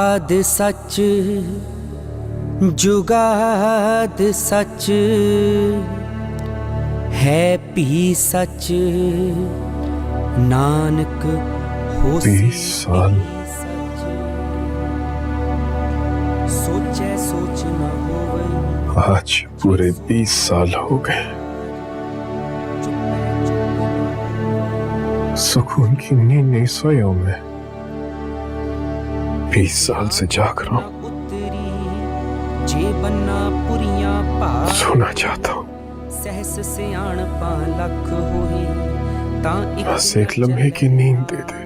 जुगाद सच जुगाद सच है भी सच नानक हो 20 साल सोचे सोच न होवे आज पूरे 20 साल हो गए। सुकून की नींद नहीं सोया हूं मैं। 20 साल से जाग रहा हूं। सोना चाहता हूं। बस एक लम्हे की नींद दे दे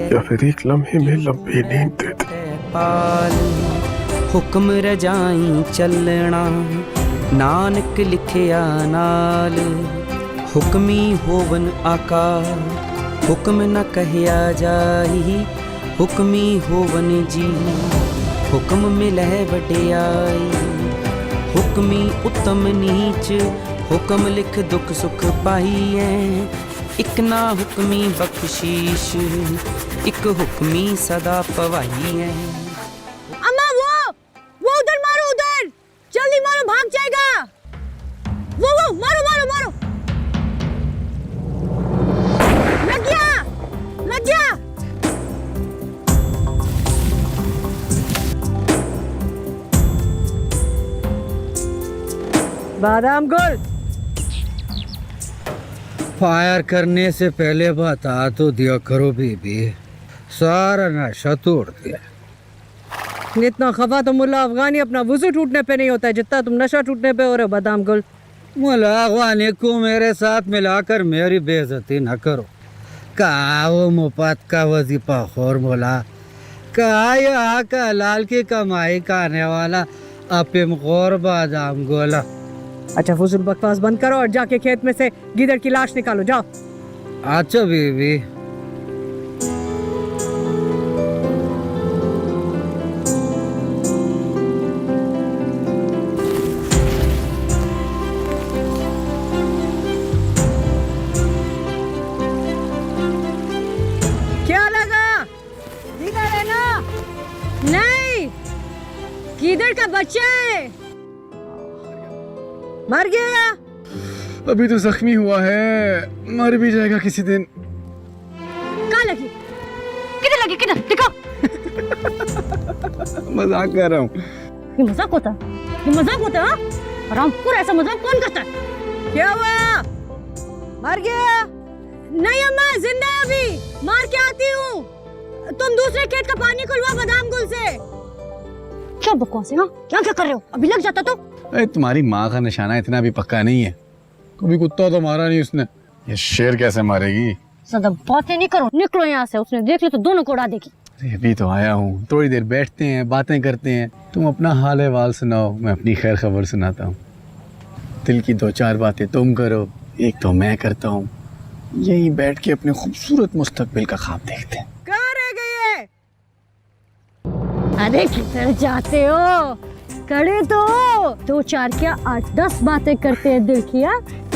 या फिर एक लम्हे में लंबी नींद दे दे। हुक्म रजाई चलना नानक लिखिया नाल हुक्मी होवन आकार हुक्म न कहया जाई हुक्मी होवन जी हुक्म मिलह वडियाई हुक्मी उत्तम नीच हुक्म लिख दुख सुख पाईए एक ना हुक्मी बख्शीश एक हुक्मी सदा पवाई है। अम्मा वो उधर मारो उधर जल्दी मारो भाग जाएगा वो मारो मारो मारो लग गया बादाम गुल फायर करने से पहले बता तो दिया करो बीबी सारा नशा तोड़ दिया। इतना खफा तो मुल्ला अफगानी अपना वुजू टूटने पे नहीं होता है जितना तुम नशा टूटने पे हो रहे हो बादाम गुल। मुल्ला अफगानी को मेरे साथ मिलाकर मेरी बेइज्जती न करो। कहा वो मुफ्त का वजीफा खोर मुला कहा यहाँ का लाल की कमाई का आने वाला अफीम खोर बादाम गोला। अच्छा फुजुल बकवास बंद करो और जाके खेत में से गिदड़ की लाश निकालो जाओ। अच्छा बीबी। क्या लगा गिदड़ है ना? नहीं गिदड़ का बच्चा है मर गया। अभी तो जख्मी हुआ है मर भी जाएगा किसी दिन। कहाँ लगी किधर दिखाओ। मजाक कर रहा हूँ। ये मजाक होता हाँ? रामपुर ऐसा मजाक कौन करता है? क्या हुआ मर गया? नहीं अम्मा जिंदा है अभी मार के आती हूँ। तुम दूसरे खेत का पानी खुलवा बादाम गुल से। क्या बकवास है हाँ? क्या कर रहे हो अभी लग जाता तो। अरे तुम्हारी माँ का निशाना इतना भी पक्का नहीं है। कभी कुत्ता तो मारा नहीं उसने। ये शेर कैसे मारेगी? ज्यादा बातें नहीं करो निकलो यहाँ से उसने देख ली तो दोनों को उड़ा देगी। अभी तो आया हूँ थोड़ी देर बैठते हैं बातें करते हैं। तुम अपना हाल अहवाल सुनाओ मैं अपनी खैर खबर सुनाता हूँ। दिल की 2-4 बातें तुम करो एक तो मैं करता हूँ। यही बैठ के अपने खूबसूरत मुस्तकबिल का ख्वाब देखते हैं। कहाँ रह गई है? अरे किधर जाते हो? खड़े तो 2-4 क्या 8-10 बातें करते हैं दिल की।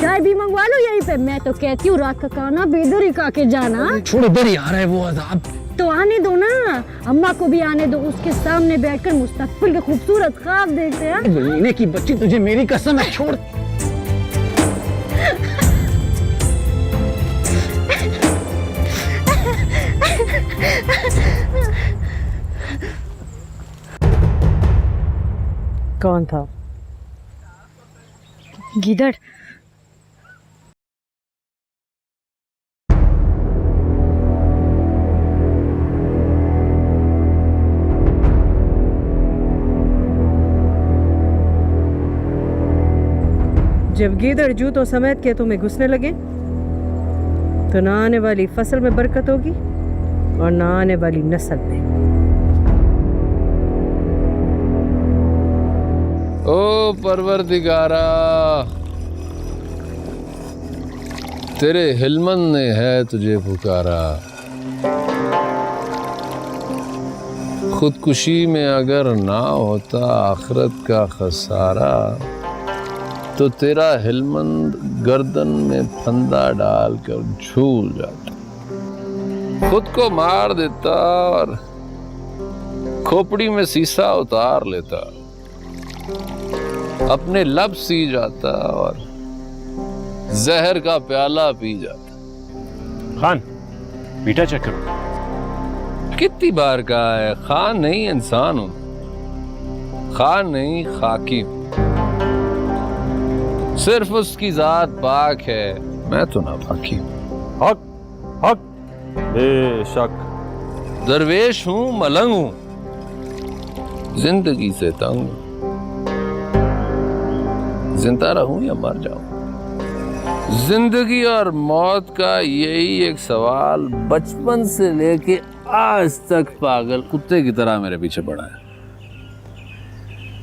चाय भी मंगवा लो यहीं पे। मैं तो कहती हूँ रात का खाना बेदर ही खा के जाना। छोड़ो इधर ही आ रहा है वो अज़ाब। तो आने दो ना अम्मा को भी आने दो। उसके सामने बैठकर मुस्तकबिल के खूबसूरत ख्वाब देखते हैं। महीने की बच्ची तुझे मेरी कसम है छोड़। कौन था? गिदड़। जब गिदड़ जूतों समेत के तुम्हें घुसने लगे तो ना आने वाली फसल में बरकत होगी और ना आने वाली नस्ल में। ओ परवरदिगारा तेरे हिलमन ने है तुझे पुकारा। खुदकुशी में अगर ना होता आखिरत का खसारा तो तेरा हिलमंद गर्दन में फंदा डालकर झूल जाता। खुद को मार देता और खोपड़ी में शीशा उतार लेता, अपने लब सी जाता और जहर का प्याला पी जाता। खान मीठा चेक करो। कितनी बार कहा है, खान नहीं इंसान हूं, खान नहीं खाकी हूं। सिर्फ उसकी जात पाक है, मैं तो ना पाकी हूं। हक हक बेशक। दरवेश हूं, मलंग हूं, जिंदगी से तंग हूं। जिंदा रहूं या मर जाऊं, जिंदगी और मौत का यही एक सवाल बचपन से लेके आज तक पागल कुत्ते की तरह मेरे पीछे पड़ा है।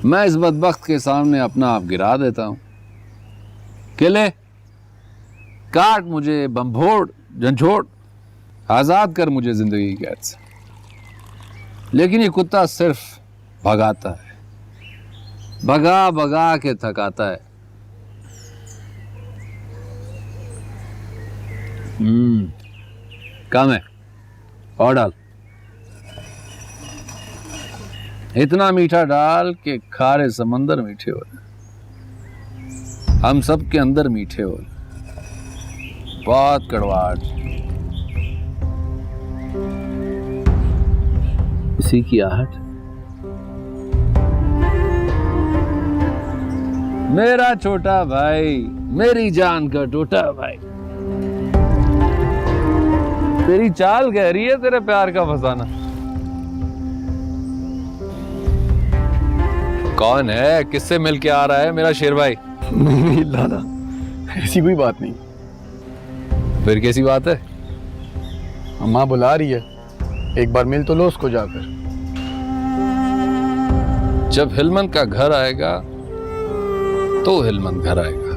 मैं इस बदबख्त के सामने अपना आप गिरा देता हूं। केले काट मुझे, बम्भोड़ झंझोड़, आजाद कर मुझे जिंदगी की कैद से। लेकिन ये कुत्ता सिर्फ भगाता है, भगा भगा के थकाता है। कम है, और डाल। इतना मीठा डाल कि खारे समंदर मीठे हो, हम सब के अंदर मीठे हो। बहुत कड़वाहट इसी की आहट। मेरा छोटा भाई, मेरी जान का टोटा भाई, तेरी चाल कह रही है तेरे प्यार का फसाना। कौन है, किससे मिल के आ रहा है मेरा शेर भाई? नहीं लाला, ऐसी कोई बात नहीं। फिर कैसी बात है? अम्मा बुला रही है, एक बार मिल तो लो उसको जाकर। जब हिलमन का घर आएगा तो हिलमन घर आएगा।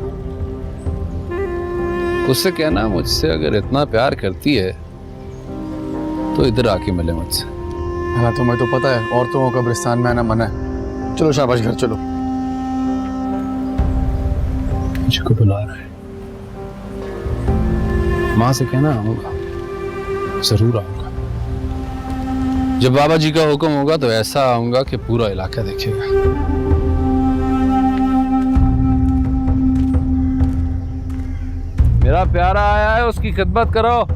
उससे कहना मुझसे अगर इतना प्यार करती है तो इधर आके मिले मुझसे। हाँ तुम्हें तो पता है औरतों को कब्रिस्तान में आना मना है। चलो शाबाश घर चलो। मुझको बुला रहा है, माँ से कहना आऊंगा, जरूर आऊंगा। जब बाबा जी का हुक्म होगा तो ऐसा आऊंगा कि पूरा इलाका देखेगा। मेरा प्यारा आया है, उसकी खिदमत करो।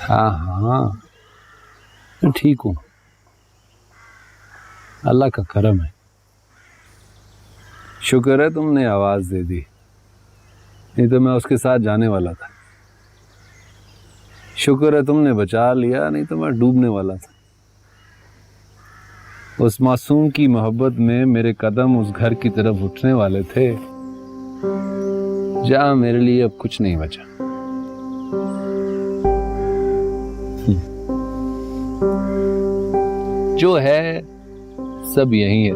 हाँ हाँ, तो ठीक हूँ, अल्लाह का करम है। शुक्र है तुमने आवाज दे दी, नहीं तो मैं उसके साथ जाने वाला था। शुक्र है तुमने बचा लिया, नहीं तो मैं डूबने वाला था। उस मासूम की मोहब्बत में मेरे कदम उस घर की तरफ उठने वाले थे जहां मेरे लिए अब कुछ नहीं बचा। जो है सब यही है,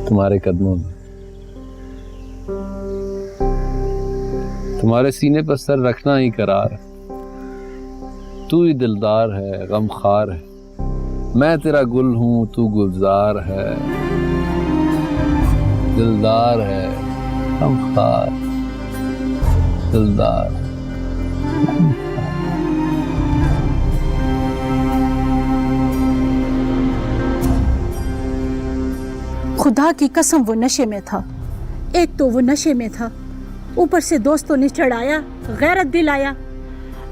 तुम्हारे कदमों में। तुम्हारे सीने पर सर रखना ही करार। तू ही दिलदार है, गमखार है। मैं तेरा गुल हूं, तू गुलजार है। दिलदार है, गमखार, दिलदार। खुदा की कसम वो नशे में था। एक तो वो नशे में था, ऊपर से दोस्तों ने चढ़ाया, गैरत दिलाया।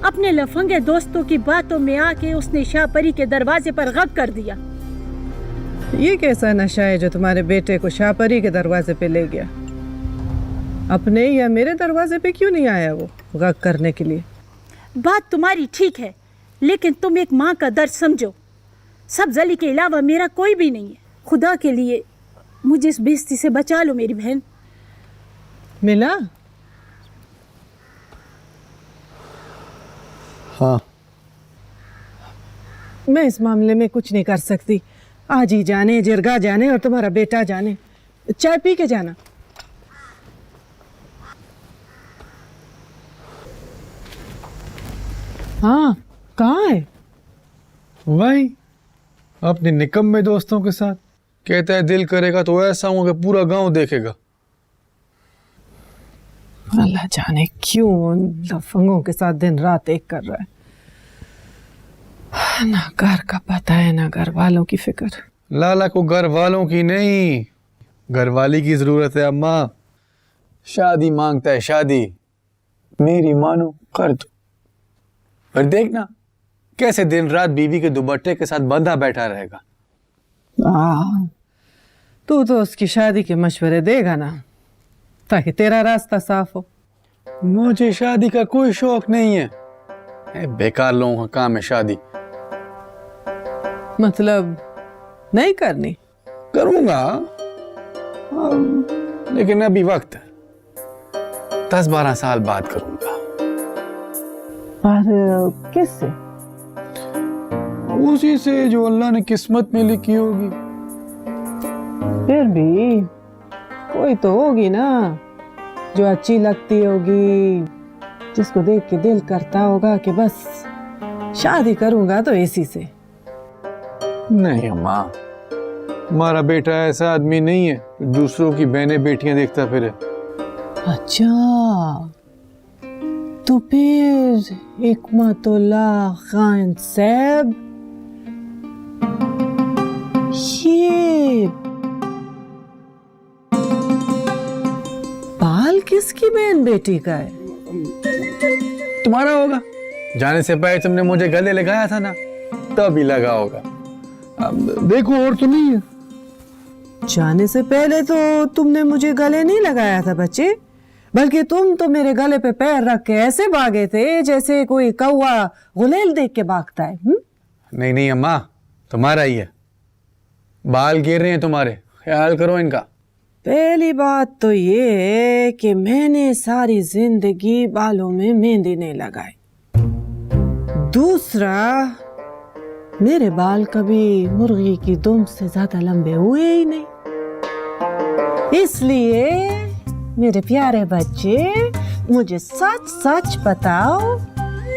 अपने लफंगे दोस्तों की बातों में आके उसने शाहपरी के दरवाजे पर गब कर दिया। ये कैसा नशा है जो तुम्हारे बेटे को शाहपरी के दरवाजे पे ले गया? अपने या मेरे दरवाजे पे क्यों नहीं आया वो गब करने के लिए? बात तुम्हारी ठीक है, लेकिन तुम एक माँ का दर्द समझो। सब जली के अलावा मेरा कोई भी नहीं है। खुदा के लिए मुझे इस बेइज्जती से बचा लो मेरी बहन। मिला? हाँ, मैं इस मामले में कुछ नहीं कर सकती। आज ही जाने, जिरगा जाने और तुम्हारा बेटा जाने। चाय पी के जाना। हाँ, कहाँ है? वही अपने निकम्मे दोस्तों के साथ। कहता है दिल करेगा तो ऐसा हूँ कि पूरा गांव देखेगा। अल्लाह जाने क्यों उन लफंगों के साथ दिन रात एक कर रहा है। ना घर का पता है ना घर वालों की फिक्र। लाला को घर वालों की नहीं, घर वाली की जरूरत है। अम्मा शादी मांगता है, शादी। मेरी मानो कर दो, पर देखना कैसे दिन रात बीवी के दुपट्टे के साथ बंधा बैठा रहेगा। तू तो उसकी शादी के मशवरे देगा ना, ताकि तेरा रास्ता साफ हो। मुझे शादी का कोई शौक नहीं है। बेकार लोगों का काम है शादी। मतलब नहीं करनी? करूंगा, लेकिन अभी वक्त है। 10-12 साल बाद करूंगा। पर किससे? उसी से जो अल्लाह ने किस्मत में लिखी होगी। फिर भी कोई तो होगी ना जो अच्छी लगती होगी, जिसको देख के दिल करता होगा कि बस शादी करूंगा तो इसी से। नहीं अम्मा, हमारा बेटा ऐसा आदमी नहीं है दूसरों की बहनें बेटियां देखता फिरे। अच्छा, तो फिर हिकमतुल्लाह खान साहब ये बाल किसकी बहन बेटी का है? तुम्हारा होगा। जाने से पहले तुमने मुझे गले लगाया था ना, तभी लगा होगा। अब देखो और तो नहीं है। जाने से पहले तो तुमने मुझे गले नहीं लगाया था बच्चे, बल्कि तुम तो मेरे गले पे पैर रख के ऐसे भागे थे जैसे कोई कौवा गुलेल देख के भागता है। नहीं नहीं अम्मा, तुम्हारा ही है। बाल गिर रहे हैं तुम्हारे, ख्याल करो इनका। पहली बात तो ये है कि मैंने सारी जिंदगी बालों में मेहंदी नहीं लगाई। दूसरा, मेरे बाल कभी मुर्गी की दुम से ज्यादा लंबे हुए ही नहीं। इसलिए मेरे प्यारे बच्चे, मुझे सच सच बताओ,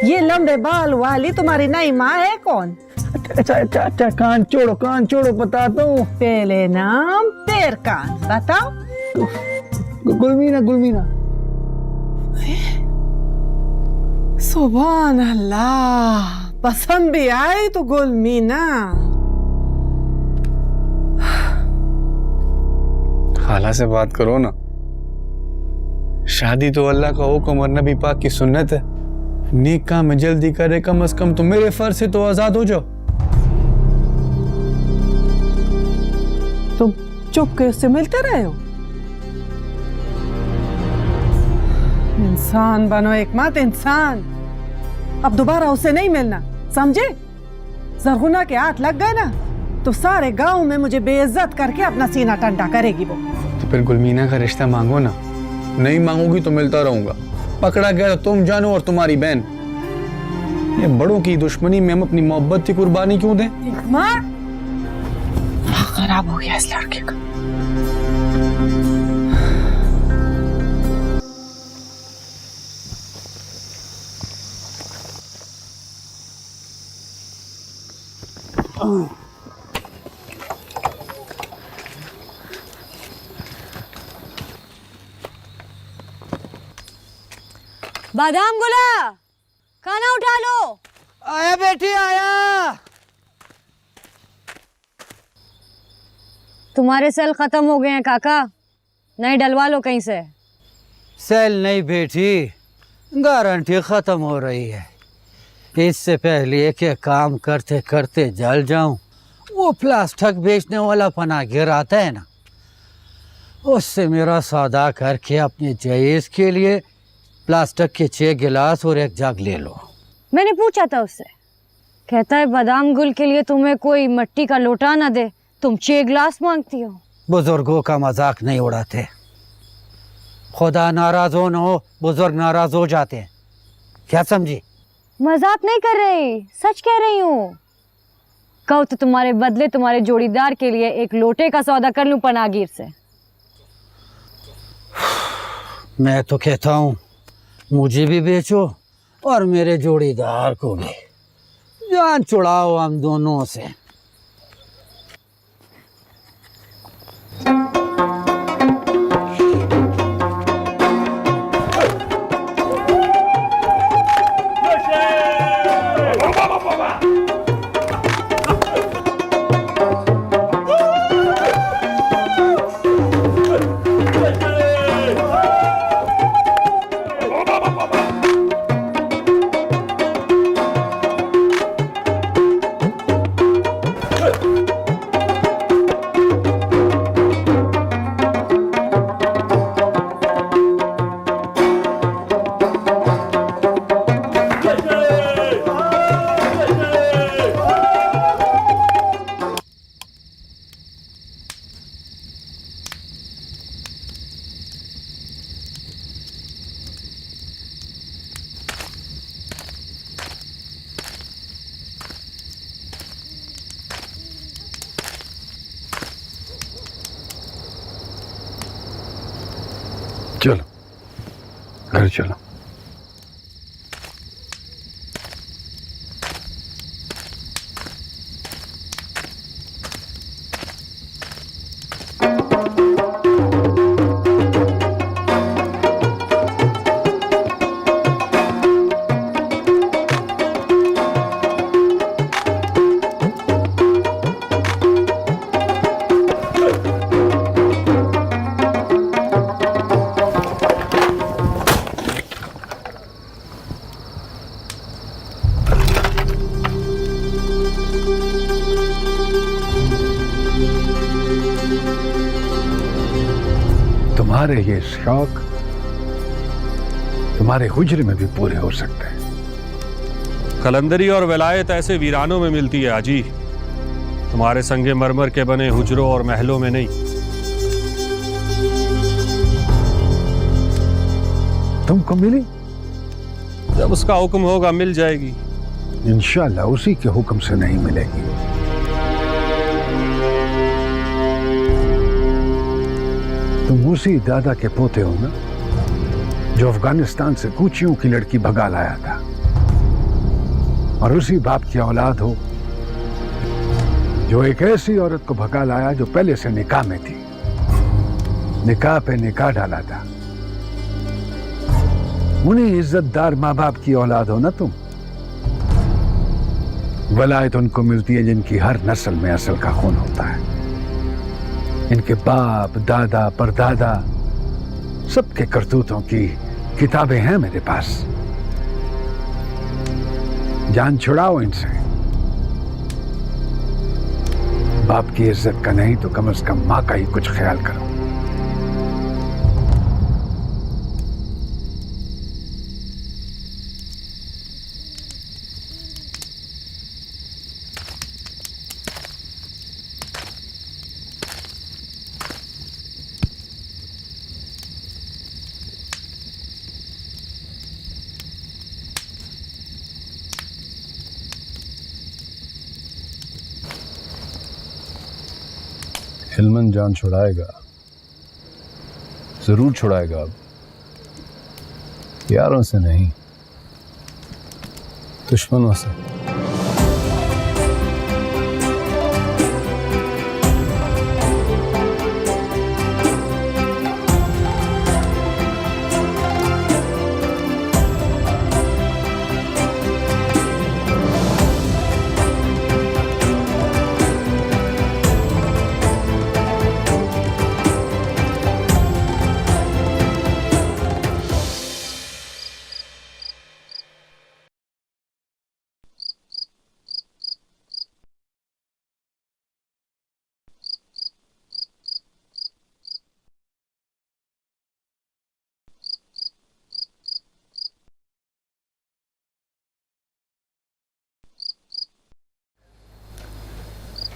ये लंबे बाल वाली तुम्हारी नई माँ है कौन? अच्छा, कान छोड़ो बताता हूँ। पहले नाम फिर कान, बताओ। गुलमीना। सुभान अल्लाह, पसंद भी आई तो गुलमीना। खाला से बात करो ना। शादी तो अल्लाह का हुक्म और नबी पाक की सुन्नत है। नेक काम में जल्दी करे, कम से कम तो मेरे फर्ज से तो आजाद हो जाओ। तुम चुप के उससे मिलते रहे हो। इंसान बनो एक मत इंसान। अब दोबारा उससे नहीं मिलना, समझे? जरगुना के हाथ लग गए ना तो सारे गांव में मुझे बेइज्जत करके अपना सीना ठंडा करेगी वो। तो फिर गुलमीना का रिश्ता मांगो ना। नहीं मांगोगी तो मिलता रहूंगा। पकड़ा गया तो तुम जानो और तुम्हारी बहन। ये बड़ों की दुश्मनी में हम अपनी मोहब्बत की कुर्बानी क्यों दें? खराब हो गया इस लड़के का। बादाम गुला, खाना उठा लो। आया बेटी आया। तुम्हारे सेल खत्म हो गए हैं काका, नहीं डलवा लो कहीं से। सेल नहीं बेटी, गारंटी खत्म हो रही है। इससे पहले कि काम करते करते जल जाऊं, वो प्लास्टिक बेचने वाला पनागिर आता है ना, उससे मेरा सौदा करके अपने जहेज के लिए प्लास्टिक के 6 गिलास और 1 जग ले लो। मैंने पूछा था उससे, कहता है बादाम गुल के लिए तुम्हें कोई मिट्टी का लोटा ना दे, तुम 6 गिलास मांगती हो। बुजुर्गों का मजाक नहीं उड़ाते। खुदा नाराज हो न हो, बुजुर्ग नाराज हो जाते हैं। क्या समझी? मजाक नहीं कर रही, सच कह रही हूँ। कहो तो तुम्हारे बदले तुम्हारे जोड़ीदार के लिए एक लोटे का सौदा कर लूं पनागिर से। मैं तो कहता हूँ मुझे भी बेचो, और मेरे जोड़ीदार को भी। जान छुड़ाओ हम दोनों से। चलो घर चलो। तुम्हारे ये शौक तुम्हारे हुजरे में भी पूरे हो सकते हैं। कलंदरी और विलायत ऐसे वीरानों में मिलती है आजी, तुम्हारे संगे मरमर के बने हुजरों और महलों में नहीं। तुमको मिली? जब उसका हुक्म होगा मिल जाएगी। इंशाल्लाह उसी के हुक्म से नहीं मिलेगी। तुम उसी दादा के पोते हो ना जो अफगानिस्तान से कूचियों की लड़की भगा लाया था, और उसी बाप की औलाद हो जो एक ऐसी औरत को भगा लाया जो पहले से निकाह में थी, निकाह पे निकाह डाला था। उन्हीं इज्जतदार माँ बाप की औलाद हो ना तुम। वलायत उनको मिलती है जिनकी हर नस्ल में असल का खून होता है। इनके बाप दादा परदादा सबके करतूतों की किताबें हैं मेरे पास। जान छुड़ाओ इनसे। बाप की इज्जत का नहीं तो कम से कम माँ का ही कुछ ख्याल करो। हिलमन जान छुड़ाएगा, जरूर छुड़ाएगा। अब यारों से नहीं, दुश्मनों से।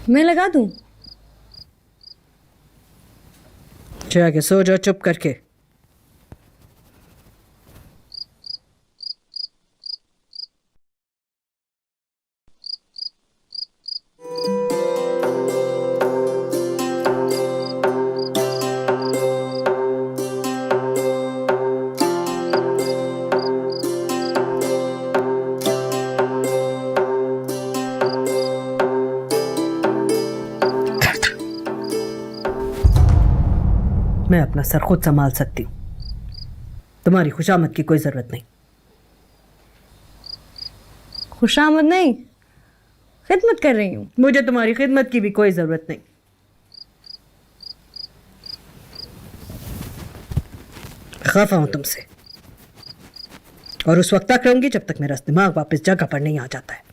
मैं लगा दूं? जाके सो जाओ चुप करके। मैं अपना सर खुद संभाल सकती हूँ, तुम्हारी खुशामद की कोई जरूरत नहीं। खुशामद नहीं, खिदमत कर रही हूँ। मुझे तुम्हारी खिदमत की भी कोई जरूरत नहीं। खफा हूं तुमसे, और उस वक्त तक रहूंगी जब तक मेरा दिमाग वापस जगह पर नहीं आ जाता है।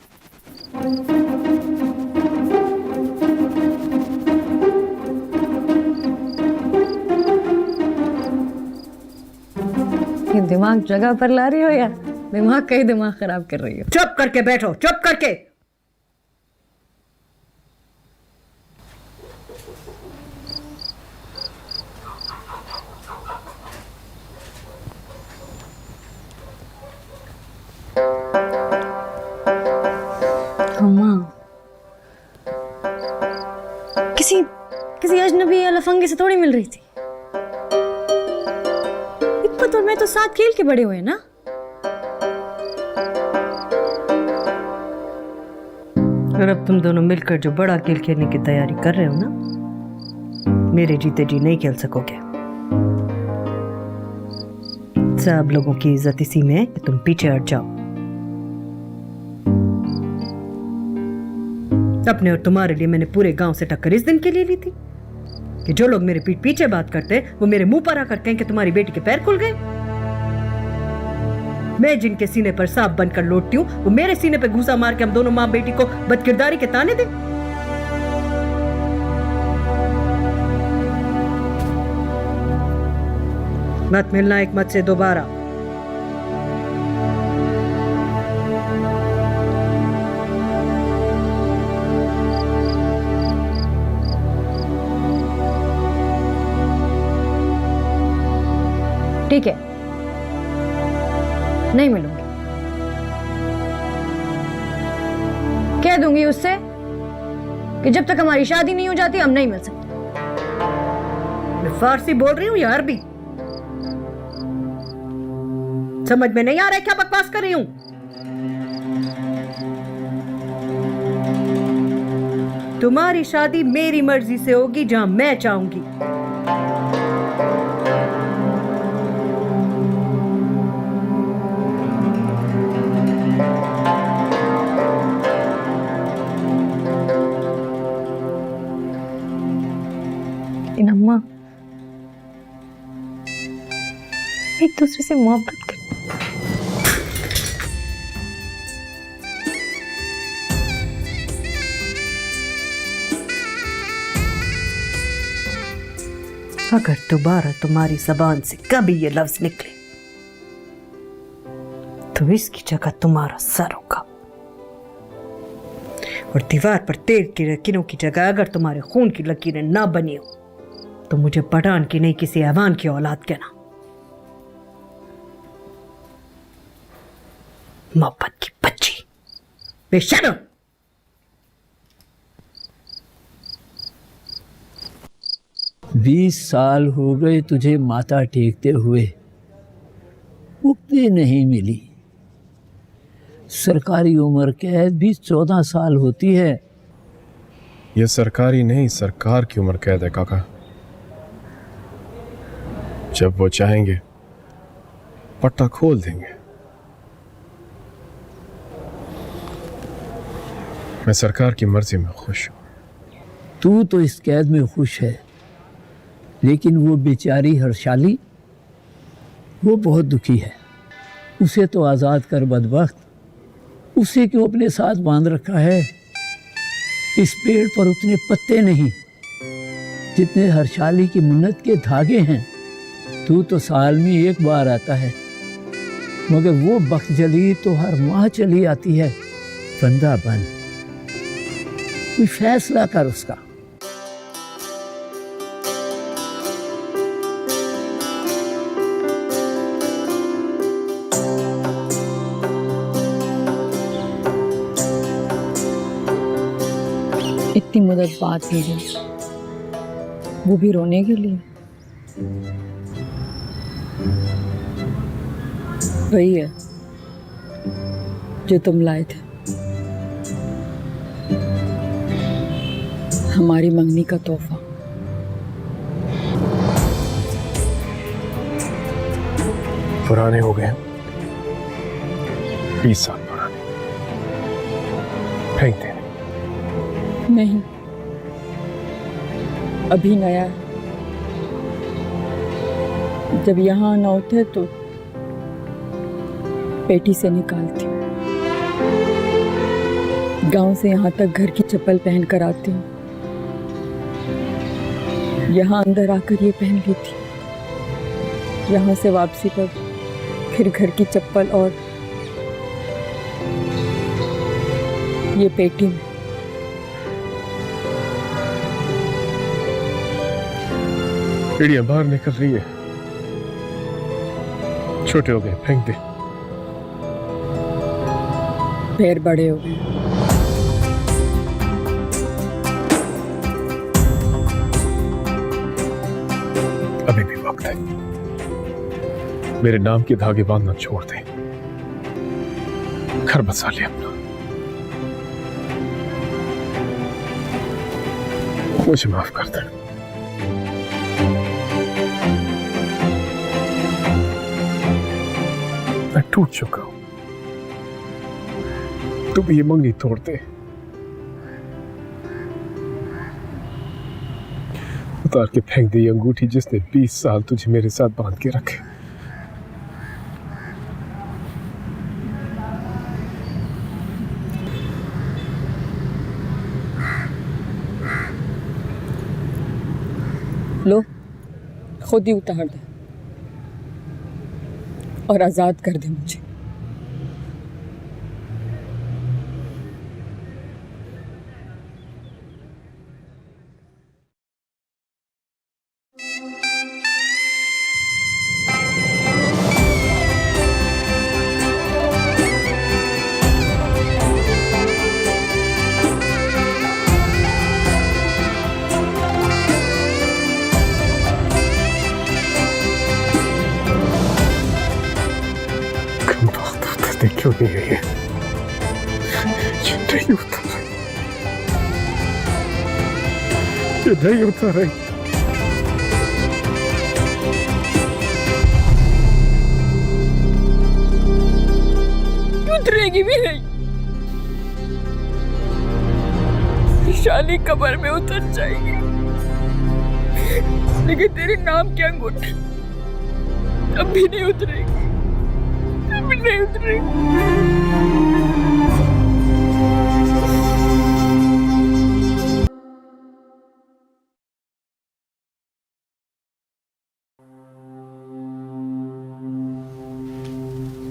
ये दिमाग जगह पर ला रही हो या दिमाग का ही दिमाग खराब कर रही हो? चुप करके बैठो, चुप करके। अम्मा, किसी अजनबी या लफंगे से थोड़ी मिल रही थी। इक्बत और मैं तो साथ खेल के बड़े हुए ना। और अब तुम दोनों मिलकर जो बड़ा खेल खेलने की तैयारी कर रहे हो ना, मेरे जीते जी नहीं खेल सकोगे। सब लोगों की इज्जत इसी में है कि तुम पीछे हट जाओ। अपने और तुम्हारे लिए मैंने पूरे गांव से टक्कर इस दिन के लिए ली थी कि जो लोग मेरे पीठ पीछे बात करते हैं वो मेरे मुंह पर आकर कहें कि तुम्हारी बेटी के पैर खुल गए। मैं जिनके सीने पर सांप बनकर लौटती हूँ वो मेरे सीने पे घूसा मार के हम दोनों माँ बेटी को बदकिरदारी के ताने दें। मत मिलना एक मत से दोबारा। ठीक है, नहीं मिलूंगी। कह दूंगी उससे कि जब तक हमारी शादी नहीं हो जाती हम नहीं मिल सकते। मैं फारसी बोल रही हूँ या अरबी? समझ में नहीं आ रहा है क्या बकवास कर रही हूं? तुम्हारी शादी मेरी मर्जी से होगी जहां मैं चाहूंगी। अम्मा, एक दूसरे से मोहब्बत कर। अगर दोबारा तुम्हारी जबान से कभी ये लफ्ज निकले तो इसकी जगह तुम्हारा सर होगा, और दीवार पर तेल की लकीरों की जगह अगर तुम्हारे खून की लकीरें ना बनी हो तो मुझे पठान की नहीं किसी ऐवान की औलाद कहना। मोहब्बत की बच्ची, बेशर्म। बीस साल हो गए तुझे माथा टेकते हुए, मुक्ति नहीं मिली। सरकारी उम्र कैद भी 14 साल होती है। ये सरकारी नहीं, सरकार की उम्र कैद है काका। जब वो चाहेंगे पट्टा खोल देंगे। मैं सरकार की मर्जी में खुश हूं। तू तो इस कैद में खुश है, लेकिन वो बेचारी हर्षाली, वो बहुत दुखी है। उसे तो आज़ाद कर बदबख्त, उसे क्यों अपने साथ बांध रखा है? इस पेड़ पर उतने पत्ते नहीं जितने हर्षाली की मुन्नत के धागे हैं। तू तो साल में एक बार आता है, मगर वो बख्तजली तो हर माह चली आती है। बंदा बन, कोई फैसला कर उसका। इतनी मदद बात की गई, वो भी रोने के लिए। वही है जो तुम लाए थे, हमारी मंगनी का तोहफा। पुराने हो गए, 20 साल पुराने, फेंक दे। नहीं, अभी नया है। जब यहाँ आना होता है तो पेटी से निकालती हूँ। गांव से यहाँ तक घर की चप्पल पहन कर आती हूँ। यहाँ अंदर आकर ये पहन ली थी। यहाँ से वापसी पर फिर घर की चप्पल और ये पेटी में। चिड़िया बाहर निकल रही है, छोटे हो गए, फेंक दे। पैर बड़े हो गए। अभी भी वक्त है, मेरे नाम के धागे बांधना छोड़ दे, घर बसा ले अपना। मुझे माफ कर दे। मैं टूट चुका हूं, तुम ये मंगनी तोड़ दे। उतार के फेंक दी अंगूठी जिसने 20 साल तुझे मेरे साथ बांध के रखे। लो, खुद ही उतार दे और आजाद कर दे मुझे। क्यों नहीं है ये नहीं उतर रही, ये नहीं उतर रही। उतरेगी भी नहीं। शाली कब्र में उतर जाएगी, लेकिन तेरे नाम की अंगूठी अब भी नहीं उतरेगी, अब भी नहीं उतरेगी।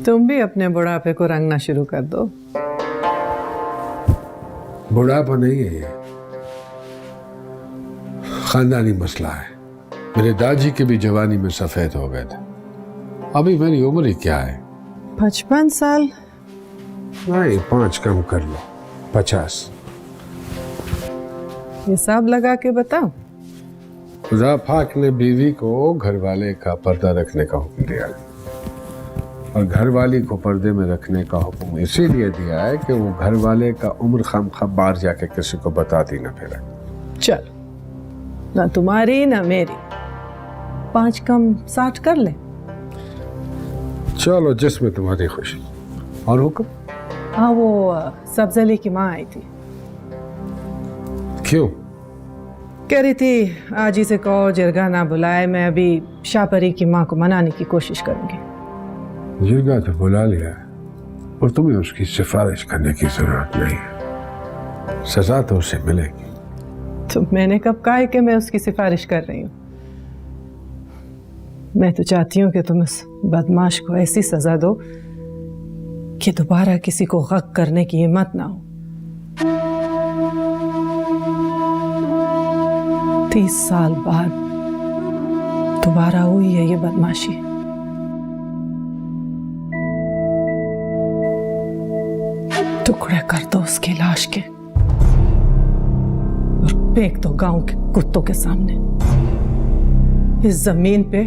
तुम भी अपने बुढ़ापे को रंगना शुरू कर दो। बुढ़ापा नहीं है ये, खानदानी मसला है। मेरे दादी के भी जवानी में सफेद हो गए थे। अभी मेरी उम्र ही क्या है? 55 साल? नहीं, 5 कम कर लो, 50। हिसाब लगा के बताओ। खुदा पाक ने बीवी को घरवाले का पर्दा रखने का हुक्म दिया है, और घरवाली को पर्दे में रखने का हुक्म इसीलिए दिया है कि वो घरवाले का उम्र खामखा बाहर जाके किसी को बताती ना फिरे। चलो, ना तुम्हारी ना मेरी, 5 कम 60 कर ले। चलो, जिसमें तुम्हारी खुशी। और हुक्म? हाँ, वो सब्जली की माँ आई थी। क्यों? कह रही थी आज ही से कहो जिरगा ना बुलाए, मैं अभी शाहपरी की माँ को मनाने की कोशिश करूंगी। जिरगा तो बुला लिया है, और तुम्हें उसकी सिफारिश करने की जरूरत नहीं है, सजा तो उसे मिलेगी। तो मैंने कब कहा है कि मैं उसकी सिफारिश कर रही हूँ? मैं तो चाहती हूँ कि तुम उस बदमाश को ऐसी सजा दो कि दोबारा किसी को गक करने की हिम्मत ना हो। 30 साल बाद दोबारा हुई है ये बदमाशी। टुकड़े कर दो उसकी लाश के और फेंक दो गांव के कुत्तों के सामने। इस जमीन पे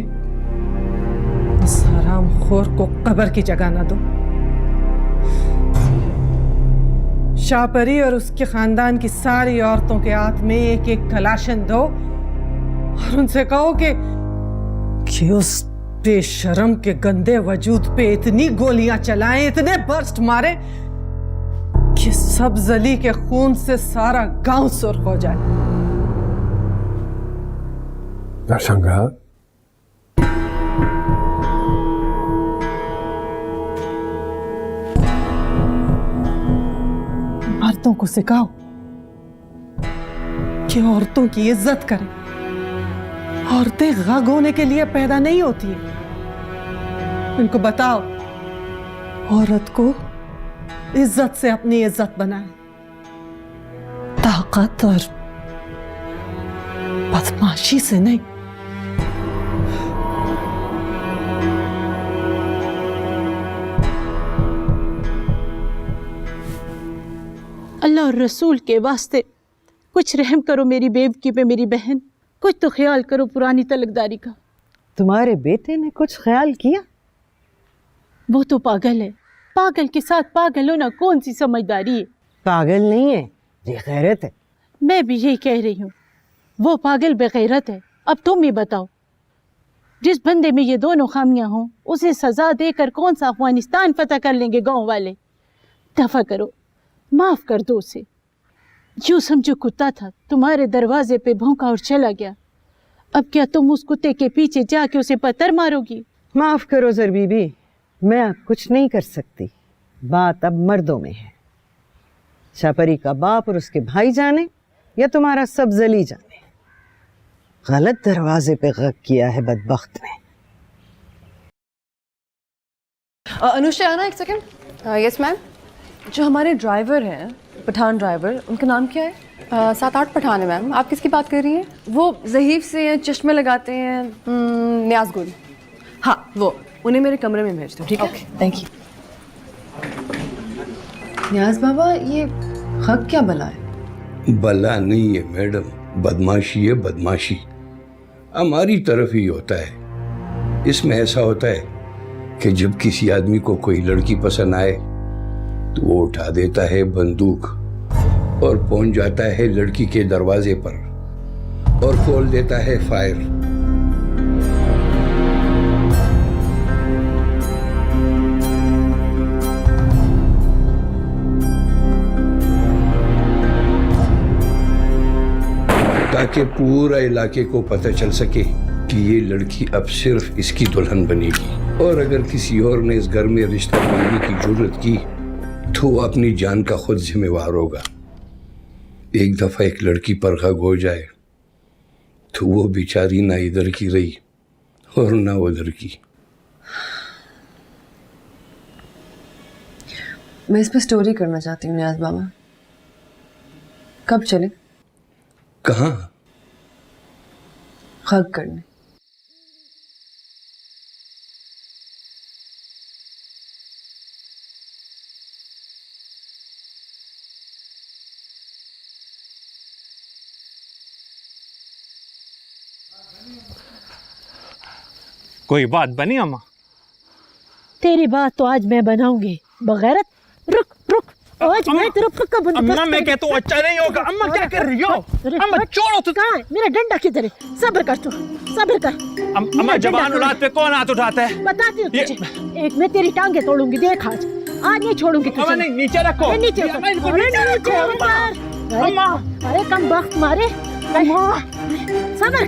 इस हरामखोर को कब्र की जगह ना दो। शाहपरी और उसके खानदान की सारी औरतों के हाथ में एक-एक कलाशन दो और उनसे कहो कि उस बेशरम के गंदे वजूद पे इतनी गोलियां चलाएं, इतने बर्स्ट मारे कि सब जली के खून से सारा गांव सुर्ख हो जाए। नरसंगा, औरतों को सिखाओ कि औरतों की इज्जत करें। औरतें गग होने के लिए पैदा नहीं होती हैं। इनको बताओ औरत को इज्जत से अपनी इज्जत बनाए, ताकत और बदमाशी से नहीं। अल्लाह और रसूल के वास्ते कुछ रहम करो मेरी बेवकी पे मेरी बहन, कुछ तो ख्याल करो पुरानी तलकदारी का। तुम्हारे बेटे ने कुछ ख्याल किया? वो तो पागल है, पागल के साथ पागल होना कौन सी समझदारी है। पागल नहीं है, ये गैरत है। मैं भी यही कह रही हूँ, वो पागल बेगैरत है। अब तुम ही बताओ, जिस बंदे में ये दोनों खामियां हों उसे सजा देकर कौन सा अफगानिस्तान फतह कर लेंगे गांव वाले। दफा करो, माफ कर दो उसे। यूं समझो कुत्ता था, तुम्हारे दरवाजे पे भौंका और चला गया। अब क्या तुम उस कुत्ते के पीछे जाके उसे पत्थर मारोगी? माफ करो जर बीबी, मैं अब कुछ नहीं कर सकती। बात अब मर्दों में है। शापरी का बाप और उसके भाई जाने या तुम्हारा सब जली जाने। गलत दरवाजे पे गग किया है बदबख्त ने। अनुष्का आना एक सेकंड। Yes ma'am. जो हमारे ड्राइवर हैं, पठान ड्राइवर, उनका नाम क्या है? 7-8 पठान है मैम। आप किसकी बात कर रही हैं? वो ज़हीफ से हैं, चश्मे लगाते हैं। न्याज गुल। हाँ वो, उन्हें मेरे कमरे में भेज दो, ठीक है? Thank you. न्याज बाबा, ये हक क्या बला है? बला नहीं है मैडम, बदमाशी है बदमाशी। हमारी तरफ ही होता है। इसमें ऐसा होता है कि जब किसी आदमी को कोई लड़की पसंद आए तो वो उठा देता है बंदूक और पहुंच जाता है लड़की के दरवाजे पर और खोल देता है फायर। ताकि पूरा इलाके को पता चल सके कि ये लड़की अब सिर्फ इसकी दुल्हन बनेगी, और अगर किसी और ने इस घर में रिश्ता करने की जरूरत की तो वो अपनी जान का खुद जिम्मेवार होगा। एक दफा एक लड़की पर गग हो जाए तो वो बेचारी ना इधर की रही और ना उधर की। मैं इस पर स्टोरी करना चाहती हूँ न्याज बाबा। कब चले? कहाँ? हक करने। कोई बात बनी अम्मा? तेरी बात तो आज मैं बनाऊंगी। बगैरत, रुक रुक, आज मैं तेरा पक्का बंदोबस्त। अम्मा मैं कहता हूँ अच्छा नहीं होगा। अम्मा क्या कर रही हो? अम्मा छोड़ो तो। कहाँ है मेरा डंडा? किधर है? सब्र कर तू, सब्र कर। अम्मा जवान औलाद पे कौन हाथ उठाता है? बताती हूँ तुझे। एक मैं तेरी टांगे तोड़ूंगी, देख आज नहीं छोड़ूंगी तुझे। अम्मा नहीं, नीचे रखो। नीचे रखो। अम्मा अरे कम वक्त मारे। सब्र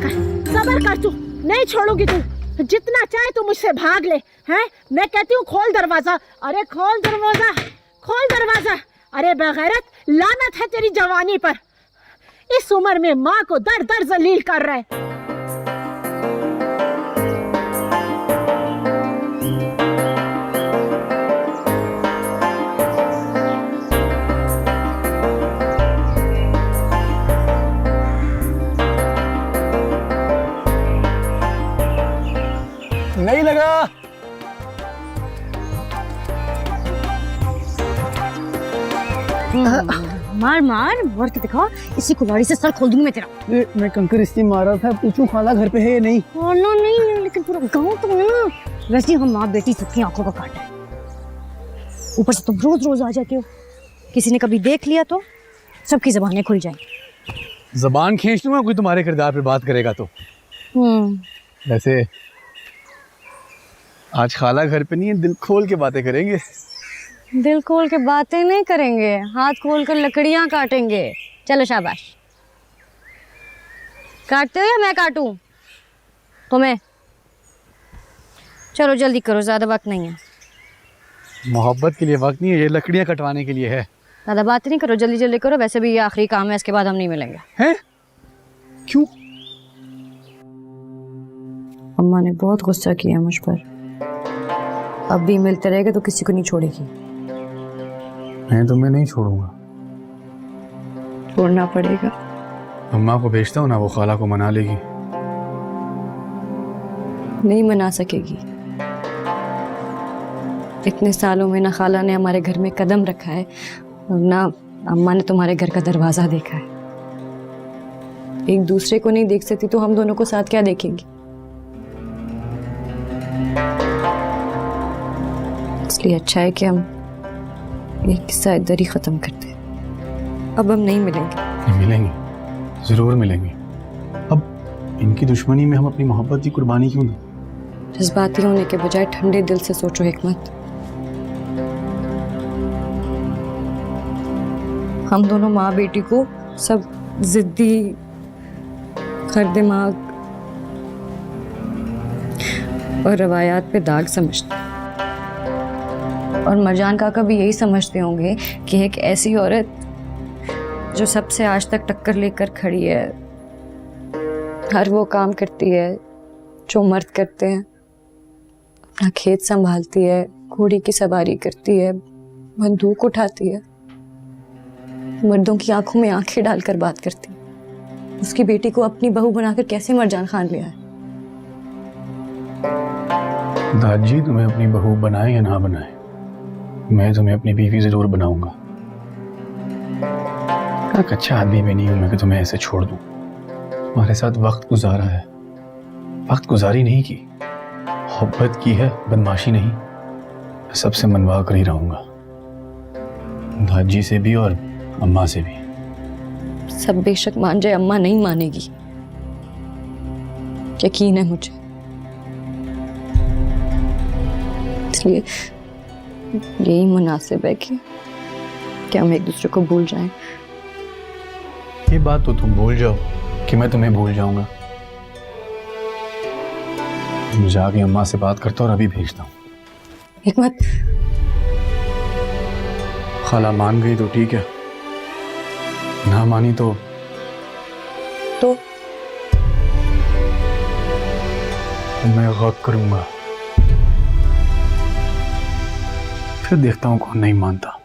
कर तू, नहीं छोड़ूंगी तू। जितना चाहे तू मुझसे भाग ले, हैं? मैं कहती हूँ खोल दरवाजा। अरे खोल दरवाजा, खोल दरवाजा। अरे बेगैरत, लानत है तेरी जवानी पर। इस उम्र में माँ को दर दर जलील कर रहा है। नहीं लगा। मार मार मार के दिखा, इसी कुल्हाड़ी से सर खोल दूंगी मैं तेरा। मैं कंकर इसलिए मारा था, पूछूं खाला घर पे है या नहीं? खाना नहीं, लेकिन पूरा गाँव तो है ना। वैसे हम माँ बेटी सबकी आंखों का काटा है। ऊपर से तुम रोज रोज आ जाते हो, किसी ने कभी देख लिया तो सबकी जबानें खुल जाएंगी। जबान खींच लूंगा कोई तुम्हारे किरदार पे बात करेगा तो। वैसे आज खाला घर पे नहीं है, दिल खोल के बातें करेंगे। दिल खोल के बातें नहीं करेंगे, हाथ खोल कर लकड़ियां काटेंगे। चलो शाबाश। काटते हो या मैं काटूं तुम्हें? चलो जल्दी करो, ज्यादा वक्त नहीं है। मोहब्बत के लिए वक्त नहीं है, ये लकड़ियां कटवाने के लिए है। ज्यादा बात नहीं करो, जल्दी जल्दी करो। वैसे भी ये आखिरी काम है, इसके बाद हम नहीं मिलेंगे। हैं? क्यों? अम्मा ने बहुत गुस्सा किया मुझ पर। अब भी मिलते रहेगा तो किसी को नहीं छोड़ेगी। मैं तुम्हें नहीं छोड़ूंगा। छोड़ना पड़ेगा। अम्मा को भेजता हूँ ना, वो खाला को मना लेगी। नहीं मना सकेगी। इतने सालों में ना खाला ने हमारे घर में कदम रखा है और ना अम्मा ने तुम्हारे घर का दरवाजा देखा है। एक दूसरे को नहीं देख सकती तो हम दोनों को साथ क्या देखेंगी? इसलिए अच्छा है कि हम ये किस्सा इधर ही खत्म करते हैं। अब हम नहीं मिलेंगे। मिलेंगे, जरूर मिलेंगे। अब इनकी दुश्मनी में हम अपनी मोहब्बत की कुर्बानी क्यों दें? जज्बाती होने के बजाय ठंडे दिल से सोचो हिकमत। हम दोनों माँ बेटी को सब जिद्दी, खर दिमाग और रवायात पे दाग समझते हैं। और मरजान काका भी यही समझते होंगे कि एक ऐसी औरत जो सबसे आज तक टक्कर लेकर खड़ी है, हर वो काम करती है जो मर्द करते हैं, अपना खेत संभालती है, घोड़ी की सवारी करती है, बंदूक उठाती है, मर्दों की आंखों में आंखें डालकर बात करती है। उसकी बेटी को अपनी बहू बनाकर कैसे मरजान खान लिया है? दादी तुम्हें अपनी बहू बनाए या ना बनाए, मैं तुम्हें अपनी बीवी जरूर बनाऊंगा। एक अच्छा आदमी भी नहीं हूं मैं कि तुम्हें ऐसे छोड़ दूं। तुम्हारे साथ वक्त गुजारा है, वक्त गुजारी नहीं की, मोहब्बत की है, बदमाशी नहीं। मैं सबसे मनवा कर ही रहूंगा, दादी से भी और अम्मा से भी। सब बेशक मान जाए, अम्मा नहीं मानेगी, यकीन है मुझे। इसलिए यही मुनासिब है कि हम एक दूसरे को भूल जाएं। ये बात तो तुम भूल जाओ कि मैं तुम्हें भूल जाऊंगा। मैं जाके अम्मा से बात करता हूँ और अभी भेजता हूँ। हिकमत, खाला मान गई तो ठीक है, ना मानी तो मैं गौर करूंगा। फिर देखता हूँ कौन नहीं मानता।